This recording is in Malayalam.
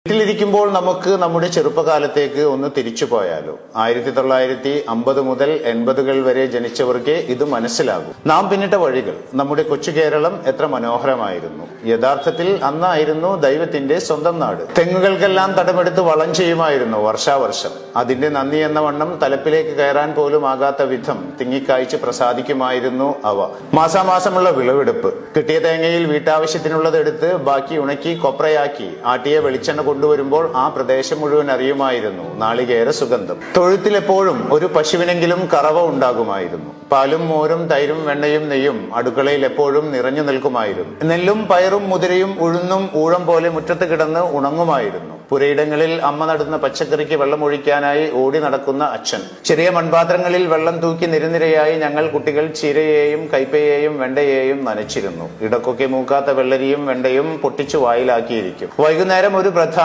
വീട്ടിലിരിക്കുമ്പോൾ നമുക്ക് നമ്മുടെ ചെറുപ്പകാലത്തേക്ക് ഒന്ന് തിരിച്ചു പോയാലോ? 1950 മുതൽ 80കൾ വരെ ജനിച്ചവർക്ക് ഇത് മനസ്സിലാകും. നാം പിന്നിട്ട വഴികൾ, നമ്മുടെ കൊച്ചു കേരളം എത്ര മനോഹരമായിരുന്നു. യഥാർത്ഥത്തിൽ അന്നായിരുന്നു ദൈവത്തിന്റെ സ്വന്തം നാട്. തെങ്ങുകൾക്കെല്ലാം തടമെടുത്ത് വളം ചെയ്യുമായിരുന്നു വർഷാവർഷം. അതിന്റെ നന്ദി എന്ന വണ്ണം തലപ്പിലേക്ക് കയറാൻ പോലും ആകാത്ത വിധം തിങ്ങിക്കായ്ച്ച് പ്രസാദിക്കുമായിരുന്നു അവ. മാസാമാസമുള്ള വിളവെടുപ്പ്. കിട്ടിയ തേങ്ങയിൽ വീട്ടാവശ്യത്തിനുള്ളത് എടുത്ത് ബാക്കി ഉണക്കി കൊപ്രയാക്കി ആട്ടിയ വെളിച്ചെണ്ണ കൊണ്ടുവരുമ്പോൾ ആ പ്രദേശം മുഴുവൻ അറിയുമായിരുന്നു നാളികേര സുഗന്ധം. തൊഴുത്തിലെപ്പോഴും ഒരു പശുവിനെങ്കിലും കറവ ഉണ്ടാകുമായിരുന്നു. പാലും മോരും തൈരും വെണ്ണയും നെയ്യും അടുക്കളയിൽ എപ്പോഴും നിറഞ്ഞു നിൽക്കുമായിരുന്നു. നെല്ലും പയറും മുതിരയും ഉഴുന്നും ഊഴം പോലെ മുറ്റത്ത് കിടന്ന് ഉണങ്ങുമായിരുന്നു. പുരയിടങ്ങളിൽ അമ്മ നടുന്ന പച്ചക്കറിക്ക് വെള്ളമൊഴിക്കാനായി ഓടി നടക്കുന്ന അച്ഛൻ. ചെറിയ മൺപാത്രങ്ങളിൽ വെള്ളം തൂക്കി നിരനിരയായി ഞങ്ങൾ കുട്ടികൾ ചീരയെയും കൈപ്പയെയും വെണ്ടയെയും നനച്ചിരുന്നു. ഇടക്കൊക്കെ മൂക്കാത്ത വെള്ളരിയും വെണ്ടയും പൊട്ടിച്ചു വായിലാക്കിയിരിക്കും. വൈകുന്നേരം ഒരു പ്രധാന